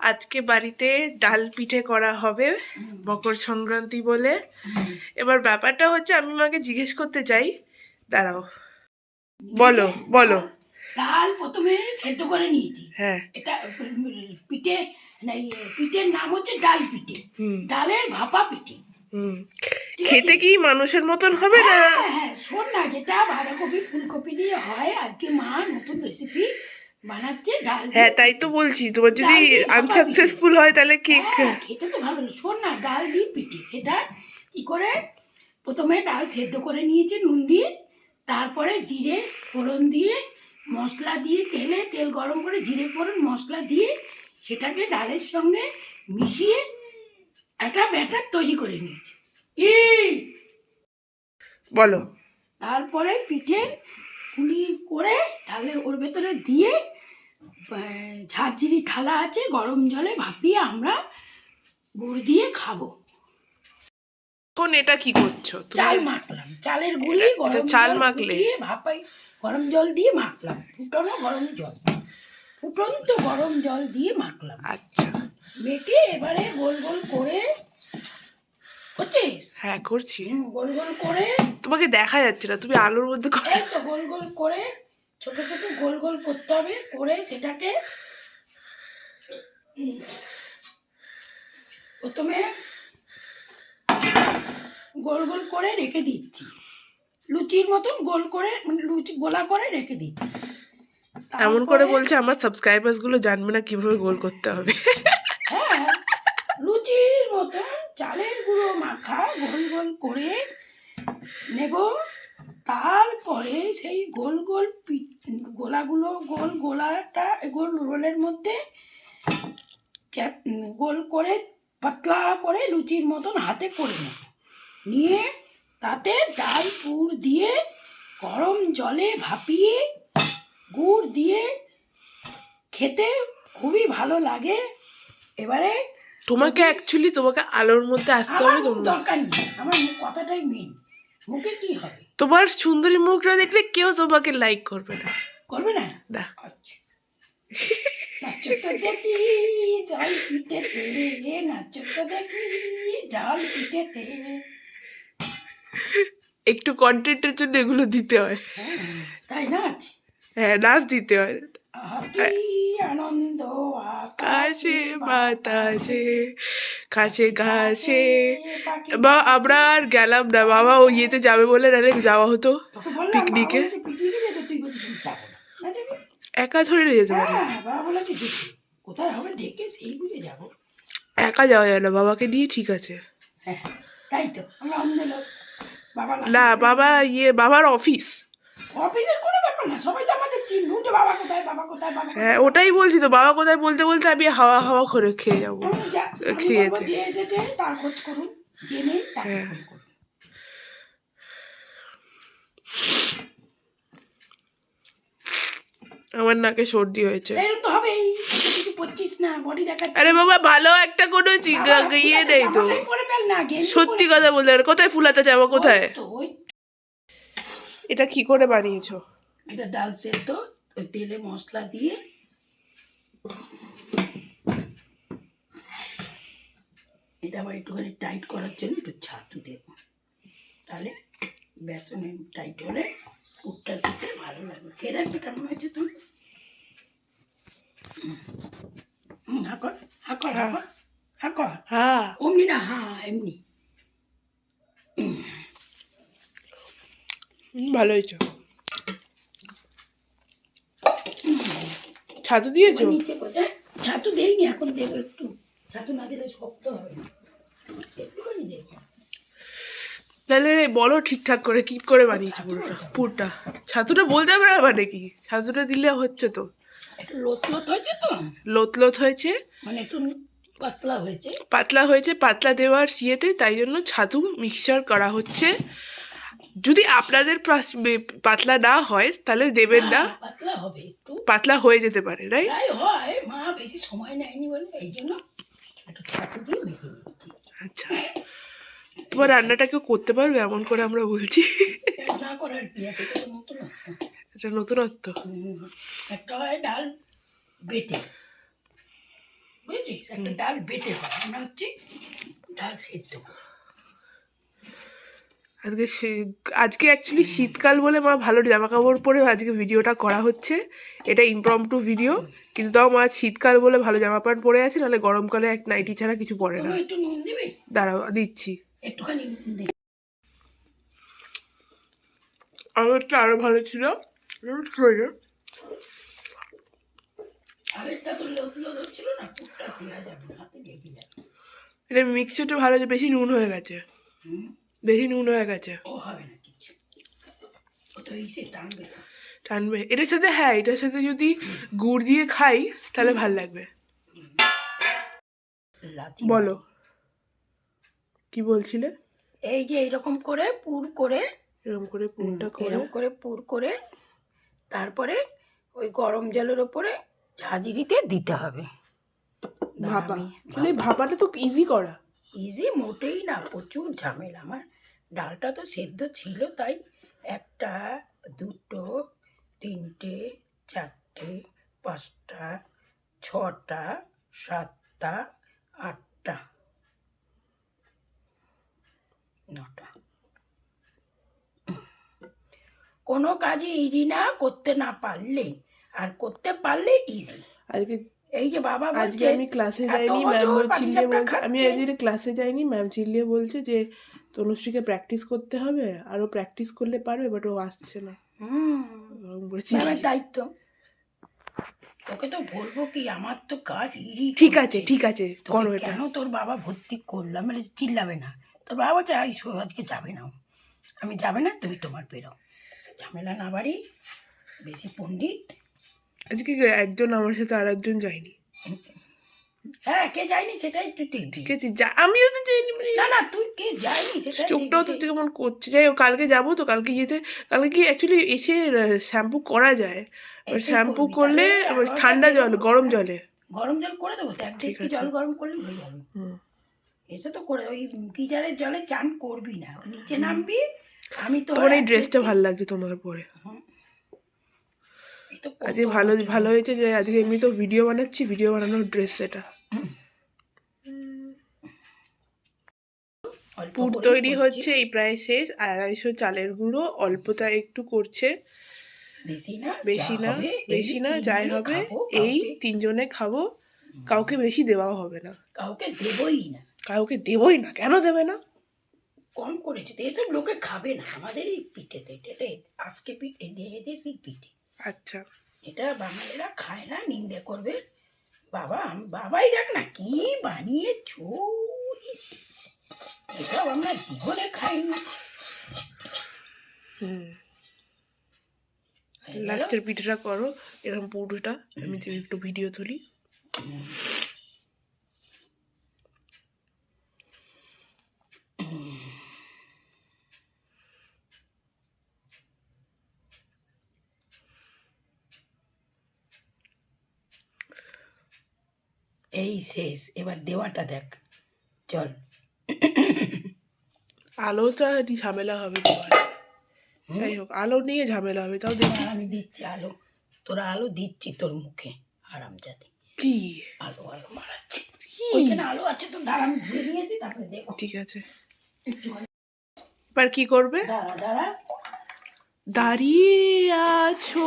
আজকে বাড়িতে ডাল পিঠে করা হবে মকর সংক্রান্তি বলে। এবার ব্যাপারটা হচ্ছে আমি মাকে জিজ্ঞেস করতে চাই, দাঁড়াও, বলো বলো। ডাল প্রথমে সেদ্ধ করে নিয়েছি। হ্যাঁ, এটা পিঠে, পিঠের নাম হচ্ছে ডাল পিঠে, ডালের ভাপা পিঠে। খেতে কি মানুষের মতন হবে না? হ্যাঁ, শোন না, যেটা বাঁধাকপি ফুলকপি দিয়ে হয়, আজকে মা নতুন রেসিপি বানাচ্ছে ডাল। হ্যাঁ, তাই তো বলছি, তোমার যদি আনসাকসেসফুল হয় তাহলে কি? খেতে তো ভালো। শোন না, ডাল দিয়ে পিঠে, সেটা কি করে, প্রথমে ডাল সেদ্ধ করে নিয়েছি নুন দিয়ে, তারপরে জিরে ফোড়ন দিয়ে, মশলা দিয়ে, তেল গরম করে জিরে ফোড়ন মশলা দিয়ে সেটাকে ডালের সঙ্গে মিশিয়ে একটা ব্যাটার তৈরি করে নিয়েছি। বলো। তারপরে পিঠে পুলি করে ডালের ওর ভেতরে দিয়ে, ঝাঁঝরি থালা আছে, গরম জলে ভাপিয়ে আমরা গুড় দিয়ে খাবো। কোন এটা কি করছো? চাল মাখলাম, চালের গুঁড়ি গরম চাল জল মাখলে দিয়ে ভাপাই, গরম জল দিয়ে মাখলাম, ফুটনো গরম জল, ফুটন্ত গরম জল দিয়ে মাখলাম। আচ্ছা, মেখে এবারে গোল গোল করে, করছিস? হ্যাঁ করছি। গোল গোল করে, তোমাকে দেখা যাচ্ছে না, তুমি আলোর মধ্যে এই তো গোল গোল করে, ছোট ছোট গোল গোল করতে হবে, করে সেটাকে প্রথমে গোল গোল করে রেখে দিচ্ছি, লুচির মতন গোল করে, মানে লুচি গোলা করে রেখে দিচ্ছি। এমন করে বলছে আমার সাবস্ক্রাইবার্স গুলো জানবে না কিভাবে গোল করতে হবে। হ্যাঁ, লুচির মতন চালের গুঁড়ো মাখা গোল গোল করে নেব। তারপরে সেই গোল গোল গোলাগুলো, গোলাটা গোল রোলের মধ্যে গোল করে পাতলা করে লুচির মতন হাতে করে নেব, নিয়ে তাতে ডাল পুর দিয়ে গরম জলে ভাপিয়ে গুড় দিয়ে খেতে খুবই ভালো লাগে। এবারে তোমাকে অ্যাকচুয়ালি তোমাকে আলোর মধ্যে আসতে হবে। তোমার দরকার নেই, আমার কথাটাই মেন। মুখে কি হবে? তোমার সুন্দরী মুখটা দেখলে কেউ তোমাকে লাইক করবে না। করবে না? না। আচ্ছা, নাচো তো দেখি ডাল পিঠেতে, নাচো তো দেখি ডাল পিঠেতে। একটু কন্টেন্টের জন্য এগুলো দিতে হয়। তাই নাচ? হ্যাঁ, নাচ দিতে হয়। কি আনন্দ আকাশে বাতাসে ঘাসে ঘাসে। বা আমরা আর গেলাম না, বাবা ও ইয়েতে যাবে বলে, নাহলে যাওয়া হতো পিকনিকে। পিকনিকে যেতে, তুই বলছিস আমি যাবো না, যাবি? একা ধরে নিয়ে যেতে পারি? হ্যাঁ, বাবা বলেছে যেতে, কোথায় হবে দেখে সেই বুঝে যাবো। একা যাওয়া যায় না, বাবাকে দিয়ে ঠিক আছে। হ্যাঁ, তাই তো, আমরা অন্য লোক। বাবা না, বাবা বাবার অফিস। অফিসের কোনো ব্যাপার না, সবাই তো আমাদের চিনবে, উঠে বাবা কোথায়, বাবা কোথায়, বাবা। হ্যাঁ, ওটাই বলছি তো, বাবা কোথায় বলতে বলতে আমি হাওয়া হাওয়া করে খেয়ে যাবো। যে এসেছে তার খোঁজ করুন, জেনে তাকে ফোন করুন। আমার নাকে সর্দি হয়েছে। এরকম তো হবেই, কিছু পড়ছিস না, বডি দেখাচ্ছিস। আরে বাবা, ভালো একটা কোনো ইয়ে নেই তো, সত্যি কথা বলতে। কোথায় ফুলাতে যাবো, কোথায়? এটা কি করে বানিয়েছো? এটা ডাল সেদ্ধ, ওই তেলে মশলা দিয়ে এটা আবার একটুখানি টাইট করার জন্য একটু ছাতু দেব, তাহলে বেসনে টাইট হলে পুরটা দিতে ভালো লাগবে। খেয়ে দেখবে কেমন হয়েছে তুমি। হাঁকর হাঁকর হাঁকর হাঁকর, হ্যাঁ অমনি না, হ্যাঁ এমনি। ভালো হয়েছে। ছাতু দিয়েছো? নিচে কোথায় ছাতু দেইনি, এখন দেবো একটু, ছাতু না দিলে শক্ত হবে না, একটুখানি দেবো। তাহলে বলো ঠিকঠাক করে কি করে বানিয়েছো পুরটা। ছাতুটা বলতে পারবে না মানে কি? ছাতুটা দিলে হচ্ছে তো, একটু লোত লোত হয়েছে তো, লোত লোত হয়েছে, মানে একটু পাতলা হয়েছে, পাতলা হয়েছে, পাতলা দেওয়ার ইয়েতে, তাই জন্য ছাতু মিক্সচার করা হচ্ছে। যদি আপনাদের পাতলা না হয় তাহলে দেবেন না, পাতলা হবে, একটু পাতলা হয়ে যেতে পারে, রাইট? তাই হয়, মা বেশি সময় নেয়নি বলে এই জন্য একটু ছাতু দিয়ে মেখে দিচ্ছি। আচ্ছা, তোমার রান্নাটা কেউ করতে পারবে এমন করে আমরা বলছি? না করার কি আছে, এটা তো নতুনত্ব। এটা নতুনত্ব। একটা হয় ডাল বেটে, বুঝেছিস? একটা ডাল বেটে হয়, আমরা হচ্ছে ডাল সেদ্ধ করি। আজকে অ্যাকচুয়ালি শীতকাল বলে মা ভালো জামা কাপড় পরে আজকে ভিডিওটা করা হচ্ছে। এটা ইমপ্রম্পটু ভিডিও, কিন্তু তাও মা শীতকাল বলে ভালো জামা প্যান্ট পরে আছে, নাহলে গরমকালে এক নাইটি ছাড়া কিছু পরে না। তুমি একটু নুন দিবে, দাঁড়াও দিচ্ছি। একটুখানি নুন দিবে। আগেরটা আরো ভালো ছিল। আগেরটা তো লোদ লোদ ছিল না, পুরটা দেওয়া যাবে না, হাতে লেগে যাবে। এটা মিক্সচারটা ভালো, বেশি নুন হয়ে গেছে, বেশি নুন হয়ে গেছে। ও হবে না কিছু, ও তো ইসে টানবে তো। টানবে এটার সাথে, হ্যাঁ এটার সাথে যদি গুড় দিয়ে খাই তাহলে ভাল লাগবে। লাচি বলো কি বলছিলে? এই যে এরকম করে পুর করে, এরকম করে পুরটা করে, এরকম করে পুর করে তারপরে ওই গরম জলের ওপরে ঝাঁঝরিতে দিতে হবে। ভাপা, তাহলে ভাপাটা তো ইজি করা। ইজি মোটেই না, প্রচুর ঝামেলা। আমার ডালটা তো সেদ্ধ ছিল, তাই 1টা 2টো 3টে 4টে 5টা 6টা 7টা 8টা 9টা। কোনো কাজই ইজি না করতে না পারলে, আর করতে পারলে ইজি। আজকে এই যে বাবা আজকে বলছে আমি ক্লাসে এত যাইনি, ম্যাম বছর চিল্লিয়ে পাটিসাপটা বলছে, আমি খাচ্ছে। আজকে ক্লাসে যাইনি, ম্যাম চিল্লিয়ে বলছে যে তনুশ্রীকে প্র্যাকটিস করতে হবে, আরও প্র্যাকটিস করলে পারবে, বাট ও আসছে না। এরকম করে ম্যামের চিল্লিয়ে। দায়িত্ব, তোকে তো বলবো কি, আমার তো কাজ ঠিক আছে ঠিক আছে করো এটা। কেন তোর বাবা ভর্তি করলাম, মানে চিল্লাবে না। তোর বাবা বলছে আজকে যাবে না, আমি যাবে না, তুমি তোমার বেরো, ঝামেলা না বাড়ি, বেশি পণ্ডিত। আজকে একজন আমার সাথে আর একজন যায়নি। হ্যাঁ, কে যায়নি সেটাই একটু ঠিক আছে, আমিও তো যাইনি, মানে না না, তুই কে যায়নি সেটা চোখটাও তো কেমন করছে। যাই হোক, কালকে যাবো তো, কালকে কালকে কি অ্যাকচুয়ালি এসে শ্যাম্পু করা যায়, শ্যাম্পু করলে ঠান্ডা জল, গরম জলে গরম জল করে দেবো, তো 1 জল গরম করলে হয়ে যাবে। এসে তো করে ওই গিজারের জলে চান করবি না, নিচে নামবি। আমি তো তোমার এই ড্রেসটা ভালো লাগছে তোমার পরে। আজকে ভালো ভালো হয়েছে যে আজকে এমনি তো ভিডিও বানাচ্ছি, ভিডিও বানানোর ড্রেস এটা। পুর তৈরি হচ্ছে, এই প্রায় শেষ। 250 চালের গুঁড়ো, অল্পতা একটু করছে, বেশি না যাই হবে, এই 3 জনে খাবো, কাউকে বেশি দেওয়াও হবে না, কাউকে দেবই না। কেন দেবে না? কম করেছে তো, এসব লোকে খাবে না আমাদের এই পিঠেতে। এটা আজকে পিঠে, দেশি পিঠে। আচ্ছা, এটা বাঙালিরা খায় না, নিন্দে করবে। বাবাই দেখ না কি বানিয়েছো, এসব আমরা জীবনে খাইনি। লাস্টের পিঠেটা করো, এরকম পুরোটা আমি একটু ভিডিও তুলি। এই শেষ, এবার দেওয়াটা দেখ, চল। আলোটা ঝামেলা হবে তোমার, যাই হোক আলো নিয়ে ঝামেলা হবে, তাও দেখি। আমি দিচ্ছি আলো, তোরা আলো দিচ্ছি তোর মুখে, আরামজাদি। কি আলো মারাচ্ছে, ওইখানে আলো আছে তো, দাঁড়া আমি ধুয়ে নিয়েছি, তারপরে দেখো। ঠিক আছে, এবার কি করবে? দাঁড়া দাঁড়িয়ে আছো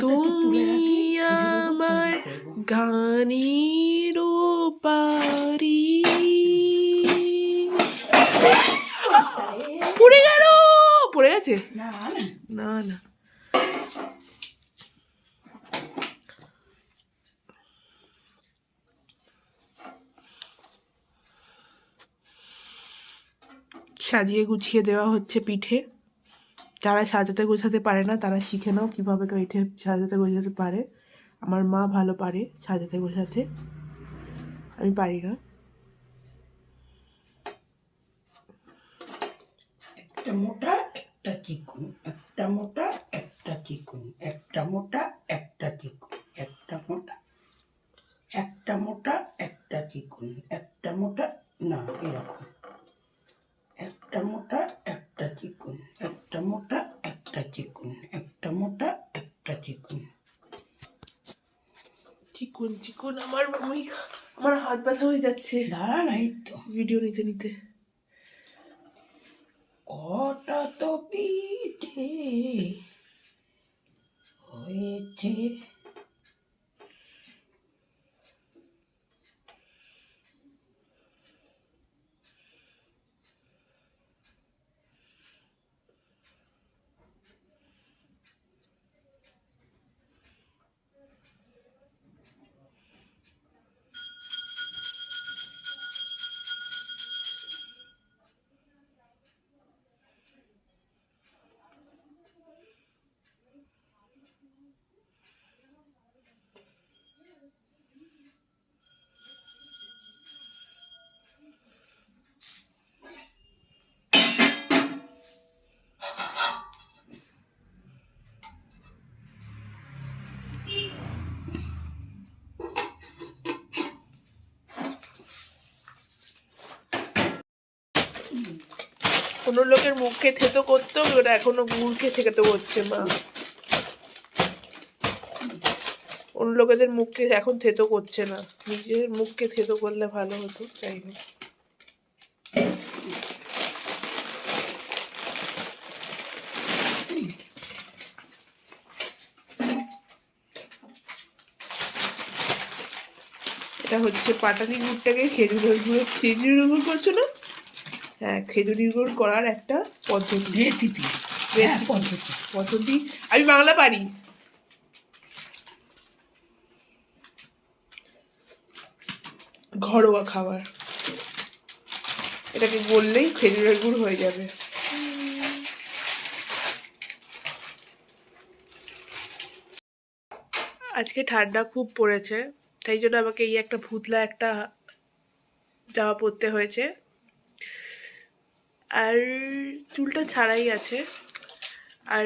তুমি আমার গানের পারি। পড়ে গেল, পড়ে গেছে, না না না সাজিয়ে গুছিয়ে দেওয়া হচ্ছে পিঠে। যারা সাজাতে গোছাতে পারে না তারা শিখে নাও কীভাবে পিঠে সাজাতে গোছাতে পারে। আমার মা ভালো পারে সাজাতে গোছাতে, আমি পারি না। একটা মোটা একটা চিকুন, একটা মোটা একটা চিকুন, একটা মোটা একটা চিকুন, একটা মোটা একটা মোটা একটা চিকুন, একটা মোটা, না এরকম, একটা মোটা একটা চিকুন, একটা মোটা একটা চিকুন, একটা মোটা একটা চিকুন। চিকুন চিকুন আমার হাত ব্যথা হয়ে যাচ্ছে দাঁড়া না, এই তো ভিডিও নিতে নিতে। কটা তো পিঠে হয়েছে। কোনো লোকের মুখে থেতো করতো, ওটা এখনো গুড়কে থেতো করছে মা। অন্য লোকেদের মুখকে এখন থেতো করছে না, নিজের মুখকে থেতো করলে ভালো হতো। যাই হোক, এটা হচ্ছে পাটালি গুড়টাকে খেজুরের গুড় করছো না? হ্যাঁ, খেজুরি গুড় করার একটা পদ্ধতি, রেসিপি পদ্ধতি। আমি বাংলা পারি। ঘরোয়া খাবার, এটাকে বললেই খেজুরের গুড় হয়ে যাবে। আজকে ঠান্ডা খুব পড়েছে, তাই জন্য আমাকে এই একটা ভুতলা একটা জামা পরতে হয়েছে, আর চুলটা ছাড়াই আছে। আর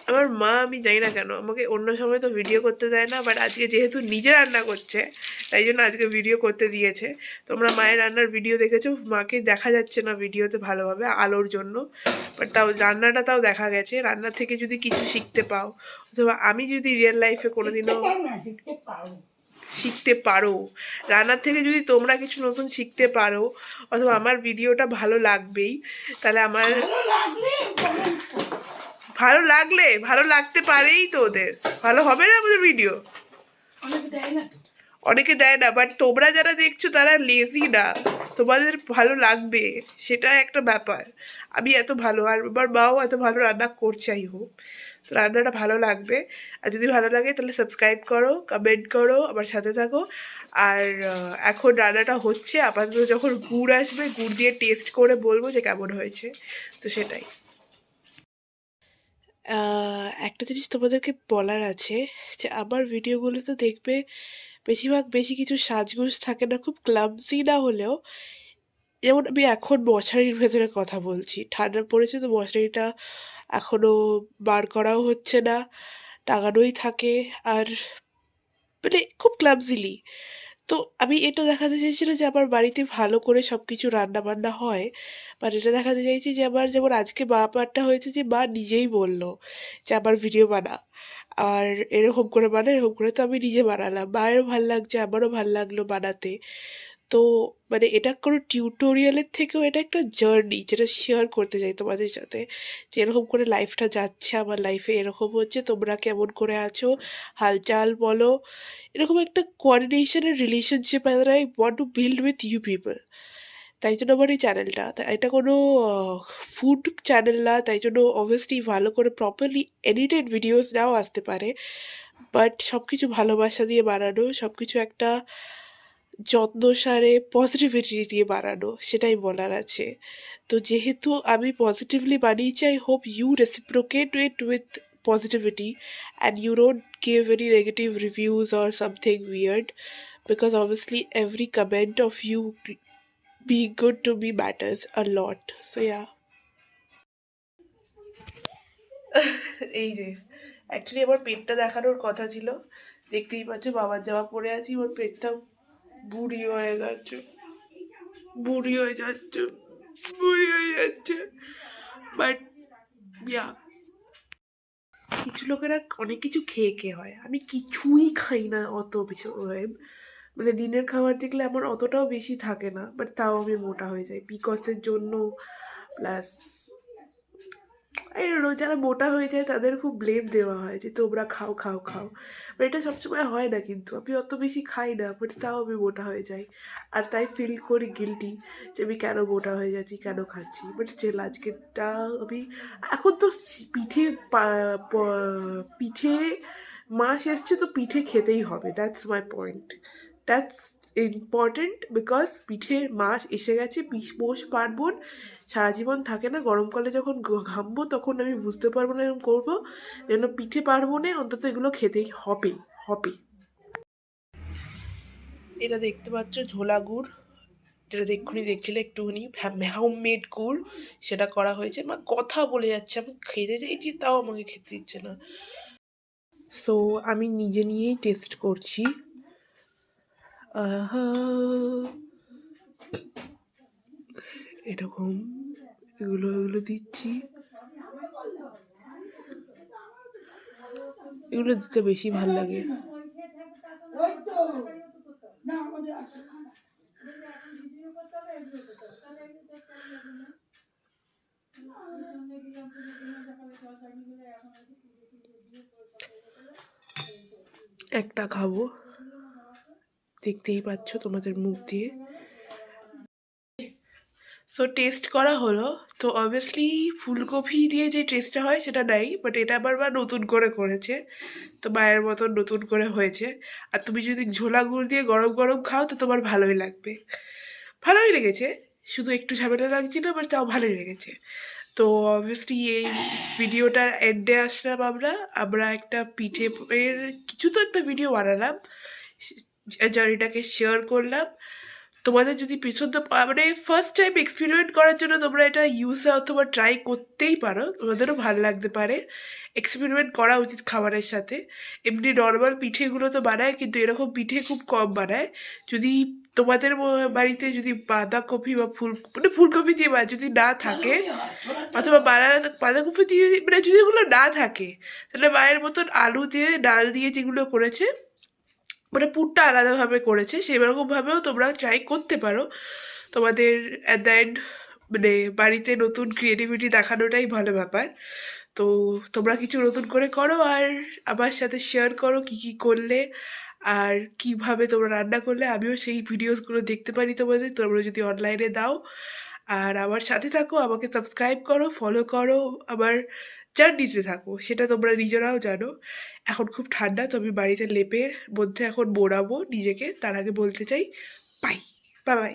আমার মা, আমি জানি না কেন, আমাকে অন্য সময় তো ভিডিও করতে দেয় না, বাট আজকে যেহেতু নিজে রান্না করছে তাই জন্য আজকে ভিডিও করতে দিয়েছে। তোমরা মায়ের রান্নার ভিডিও দেখেছো, মাকে দেখা যাচ্ছে না ভিডিওতে ভালোভাবে আলোর জন্য, বাট তাও রান্নাটা তাও দেখা গেছে। রান্নার থেকে যদি কিছু শিখতে পাও, অথবা আমি যদি রিয়েল লাইফে কোনোদিনও শিখতে পারো, রান্নার থেকে যদি তোমরা কিছু নতুন শিখতে পারো, অথবা আমার ভিডিওটা ভালো লাগবেই, তাহলে আমার ভালো লাগতে পারেই তো, ওদের ভালো হবে না আমাদের ভিডিও? অনেকে দেয় না, বাট তোমরা যারা দেখছো তারা লেজি না, তোমাদের ভালো লাগবে, সেটা একটা ব্যাপার। আমি এত ভালো, আর আমার মাও এত ভালো রান্না করছে, আই হোপ তো রান্নাটা ভালো লাগবে। আর যদি ভালো লাগে তাহলে সাবস্ক্রাইব করো, কমেন্ট করো, আমার সাথে থাকো। আর এখন রান্নাটা হচ্ছে, আপাতত যখন গুড় আসবে গুড় দিয়ে টেস্ট করে বলবো যে কেমন হয়েছে, তো সেটাই। একটা জিনিস তোমাদেরকে বলার আছে, যে আমার ভিডিওগুলো তো দেখবে বেশিরভাগ বেশি কিছু সাজগোজ থাকে না, খুব ক্লামসি না হলেও। যেমন আমি এখন মশারির ভেতরে কথা বলছি, ঠান্ডা পড়েছে তো মশারিটা এখনও বার করাও হচ্ছে না, টাঙানোই থাকে, আর মানে খুব ক্লামজিলি। তো আমি এটা দেখাতে চাইছিলাম যে আমার বাড়িতে ভালো করে সব কিছু রান্না বান্না হয়, বাট এটা দেখাতে চাইছি যে আমার যেমন আজকে ব্যাপারটা হয়েছে যে মা নিজেই বললো যে আমার ভিডিও বানা, আর এরকম করে এরকম করে, তো আমি নিজে বানালাম, মায়েরও ভাল লাগছে, আমারও ভাল লাগলো বানাতে। তো মানে এটা কোনো টিউটোরিয়ালের থেকেও এটা একটা জার্নি, যেটা শেয়ার করতে চাই তোমাদের সাথে, যে এরকম করে লাইফটা যাচ্ছে, আমার লাইফে এরকম হচ্ছে, তোমরা কেমন করে আছো, হালচাল বলো। এরকম একটা কোঅর্ডিনেশনের relationship I want to build with you people. তাই জন্য আমার এই চ্যানেলটা, এটা কোনো ফুড চ্যানেল না, তাই জন্য অবভিয়াসলি ভালো করে প্রপারলি এডিটেড ভিডিওস নাও আসতে পারে, বাট সব কিছু ভালোবাসা দিয়ে বানানো, সব কিছু একটা যত্ন সারে পজিটিভিটি দিয়ে বানানো, সেটাই বলার আছে। তো যেহেতু আমি পজিটিভলি বানিয়েছি, I hope you reciprocate it with positivity and you don't give any negative reviews or something weird, because obviously every comment of you being good to me matters a lot. So yeah. এই যে actually আমার পেটটা দেখানোর কথা ছিল, দেখতেই পাচ্ছ বাবার জামা পরে আছি, আমার পেটটা বুড়ি হয়ে গেছে, বুড়ি হয়ে যাচ্ছে, বাট ইয়া, কিছু লোকেরা অনেক কিছু খেয়ে খেয়ে হয়, আমি কিছুই খাই না অত বেশি মানে দিনের খাবার দেখলে আমার অতটাও বেশি থাকে না, বাট তাও আমি মোটা হয়ে যাই বিকজের জন্য। প্লাস এই যারা মোটা হয়ে যায় তাদের খুব ব্লেম দেওয়া হয় যে তোমরা খাও খাও খাও, বাট এটা সবসময় হয় না, কিন্তু আমি অত বেশি খাই না, বাট তাও আমি মোটা হয়ে যাই। আর তাই ফিল করি গিল্টি যে আমি কেন মোটা হয়ে যাচ্ছি, কেন খাচ্ছি। বাট স্টিল আজকেরটা আমি এখন তো পিঠে পিঠে মাস এসছে তো পিঠে খেতেই হবে, that's my point, that's important. Because পিঠের মাস এসে গেছে, পৌষ পার্বণ সারা জীবন থাকে না, গরমকালে যখন ঘামবো তখন আমি বুঝতে পারবো না এরকম করবো, যেন পিঠে পার্বণে অন্তত এগুলো খেতেই হবে হবে। এটা দেখতে পাচ্ছ ঝোলা গুড়, যেটা এক্ষুনি দেখছিলে একটুখানি হোমমেড গুড়, সেটা করা হয়েছে। মা কথা বলে যাচ্ছে, আমি খেতে চাইছি তাও আমাকে খেতে দিচ্ছে না। সো আমি নিজে নিয়েই টেস্ট করছি। আহা, এরকম এগুলো এগুলো দিচ্ছি, এগুলো দিতে বেশি ভাল লাগে। একটা খাবো, দেখতেই পাচ্ছ তোমাদের মুখ দিয়ে। সো টেস্ট করা হলো, তো অবভিয়াসলি ফুলকপি দিয়ে যে টেস্টটা হয় সেটা নাই, বাট এটা আবার মা নতুন করে করেছে, তো মায়ের মতন নতুন করে হয়েছে। আর তুমি যদি ঝোলা গুড় দিয়ে গরম গরম খাও তো তোমার ভালোই লাগবে, ভালোই লেগেছে, শুধু একটু ঝামেলা লাগছিল, বাট তাও ভালোই লেগেছে। তো অবভিয়াসলি এই ভিডিওটার এন্ডে আসলাম আমরা, আমরা একটা পিঠে এর কিছু তো একটা ভিডিও বানালাম, জার্নিটাকে শেয়ার করলাম। তোমাদের যদি পছন্দ, মানে ফার্স্ট টাইম এক্সপেরিমেন্ট করার জন্য তোমরা এটা ইউজে অথবা ট্রাই করতেই পারো, তোমাদেরও ভালো লাগতে পারে। এক্সপেরিমেন্ট করা উচিত খাবারের সাথে। এমনি নর্মাল পিঠেগুলো তো বানায়, কিন্তু এরকম পিঠে খুব কম বানায়। যদি তোমাদের বাড়িতে যদি বাঁধাকপি বা মানে ফুলকপি দিয়ে যদি না থাকে, অথবা বাঁধাকপি দিয়ে মানে যদি এগুলো না থাকে, তাহলে মায়ের মতন আলু দিয়ে ডাল দিয়ে যেগুলো করেছে, মানে পুরটা আলাদাভাবে করেছে, সেরকমভাবেও তোমরা ট্রাই করতে পারো। তোমাদের অ্যাট দ্য এন্ড মানে বাড়িতে নতুন ক্রিয়েটিভিটি দেখানোটাই ভালো ব্যাপার। তো তোমরা কিছু নতুন করে করো, আর আমার সাথে শেয়ার করো কী কী করলে আর কিভাবে তোমরা রান্না করলে, আমিও সেই ভিডিওসগুলো দেখতে পারি তোমাদের, তোমরা যদি অনলাইনে দাও। আর আমার সাথে থাকো, আমাকে সাবস্ক্রাইব করো, ফলো করো, আমার জার্নিতে থাকো, সেটা তোমরা নিজেরাও জানো। এখন খুব ঠান্ডা, তো আমি বাড়িতে লেপের মধ্যে এখন মোড়াবো নিজেকে, তার আগে বলতে চাই বাই বাই বাই।